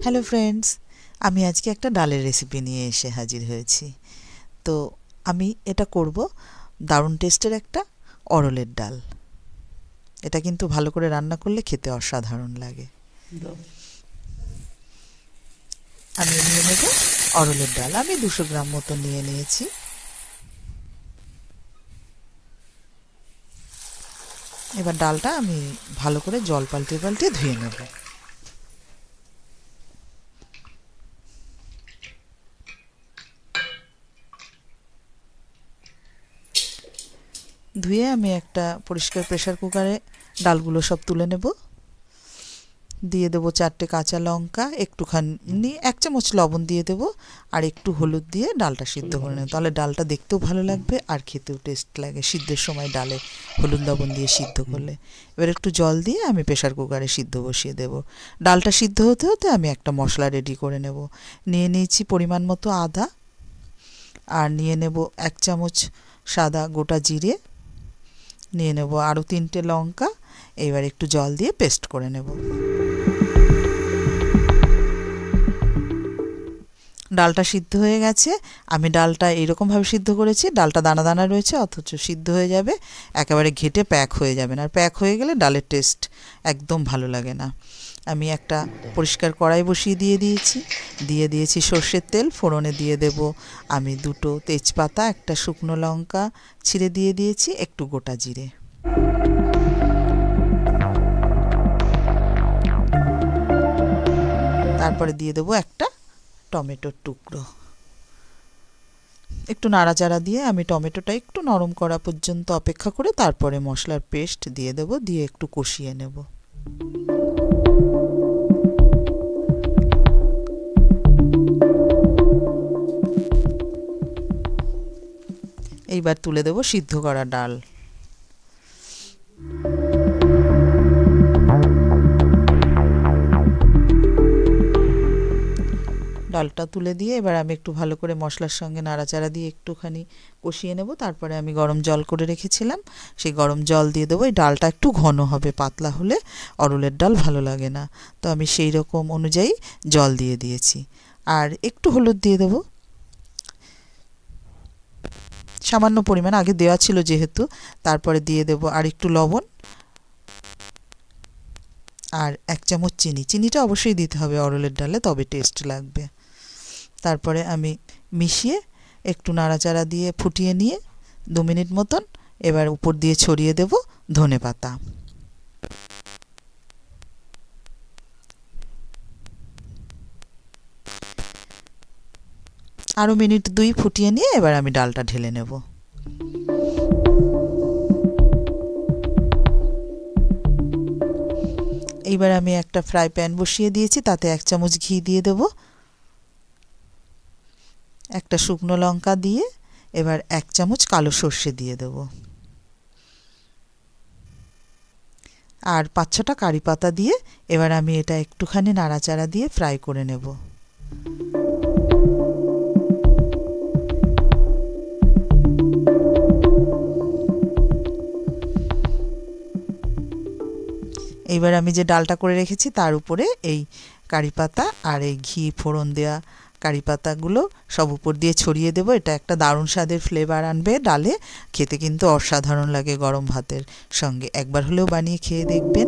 Hello friends, আমি আজকে একটা ডালের রেসিপি নিয়ে এসে হাজির হয়েছি। তো আমি এটা করব দারুণ টেস্টের একটা অরলের ডাল। এটা কিন্তু ভালো করে রান্না করলে খেতে অসাধারণ লাগে। আমি নিয়ে নেব অরলের ডাল। আমি 200 গ্রাম মতো নিয়ে নিয়েছি। এবার ডালটা আমি ভালো করে জল পাল্টে পাল্টে ধুয়ে নেব। ধুয়ে আমি একটা পরিষ্কার প্রেসার কুকারে ডালগুলো সব তুলে নেব। দিয়ে দেবো 4টে কাঁচা লঙ্কা, একটুখানি 1 চামচ লবণ দিয়ে দেবো, আর একটু হলুদ দিয়ে ডালটা সিদ্ধ করে নেব। তাহলে ডালটা দেখতেও ভালো লাগবে আর খেতেও টেস্ট লাগে সিদ্ধের সময় ডালে হলুদ লবণ দিয়ে সিদ্ধ করলে। এবার একটু জল দিয়ে আমি প্রেসার কুকারে সিদ্ধ বসিয়ে দেব। ডালটা সিদ্ধ হতে হতে আমি একটা মশলা রেডি করে নেব। নিয়ে নিয়েছি পরিমাণ মতো আদা, আর নিয়ে নেব 1 চামচ সাদা গোটা জিরে, নিয়ে নেব আরও 3টে লঙ্কা। এবার একটু জল দিয়ে পেস্ট করে নেব। ডালটা সিদ্ধ হয়ে গেছে। আমি ডালটা এইরকমভাবে সিদ্ধ করেছি, ডালটা দানা দানা রয়েছে অথচ সিদ্ধ হয়ে যাবে, একেবারে ঘেটে প্যাক হয়ে যাবে না। আর প্যাক হয়ে গেলে ডালের টেস্ট একদম ভালো লাগে না। আমি একটা পরিষ্কার কড়াই বসিয়ে দিয়ে দিয়েছি সর্ষের তেল। ফোড়নে দিয়ে দেব আমি 2টো তেজপাতা, একটা শুকনো লঙ্কা ছিঁড়ে দিয়ে দিয়েছি, একটু গোটা জিরে। তারপরে দিয়ে দেবো একটা টমেটোর টুকরো। একটু নাড়াচাড়া দিয়ে আমি টমেটোটা একটু নরম করা পর্যন্ত অপেক্ষা করে তারপরে মশলার পেস্ট দিয়ে দেব, দিয়ে একটু কষিয়ে নেব। এইবার তুলে দেব সিদ্ধ করা ডাল। ডালটা তুলে দিয়ে এবার আমি একটু ভালো করে মশলার সঙ্গে নাড়াচাড়া দিয়ে একটুখানি কষিয়ে নেব। তারপরে আমি গরম জল করে রেখেছিলাম, সেই গরম জল দিয়ে দেবো। এই ডালটা একটু ঘন হবে, পাতলা হলে অরলের ডাল ভালো লাগে না। তো আমি সেই রকম অনুযায়ী জল দিয়ে দিয়েছি। আর একটু হলুদ দিয়ে দেবো, সামান্য পরিমাণ, আগে দেওয়া ছিল যেহেতু। তারপরে দিয়ে দেবো আর একটু লবণ, আর 1 চামচ চিনি। চিনিটা অবশ্যই দিতে হবে অরলের ডালে, তবে টেস্ট লাগবে। তারপরে আমি মিশিয়ে একটু নাড়াচাড়া দিয়ে ফুটিয়ে নিয়ে 2 মিনিট মতন এবার উপর দিয়ে ছড়িয়ে দেব ধনেপাতা। আরও মিনিট 2 ফুটিয়ে নিয়ে এবার আমি ডালটা ঢেলে নেব। এইবার আমি একটা ফ্রাই প্যান বসিয়ে দিয়েছি, তাতে 1 চামচ ঘি দিয়ে দেব, একটা শুকনো লঙ্কা দিয়ে এবার 1 চামচ কালো সর্ষে দিয়ে দেব, আর 5-6টা কারি পাতা দিয়ে এবার আমি এটা একটুখানি নাড়াচাড়া দিয়ে ফ্রাই করে নেব। এইবার আমি যে ডালটা করে রেখেছি তার উপরে এই কারি পাতা আর এই ঘি ফোড়ন দেওয়া কারি পাতাগুলো সব উপর দিয়ে ছড়িয়ে দেব। এটা একটা দারুণ স্বাদের ফ্লেভার আনবে ডালে, খেতে কিন্তু অসাধারণ লাগে গরম ভাতের সঙ্গে। একবার হলেও বানিয়ে খেয়ে দেখবেন।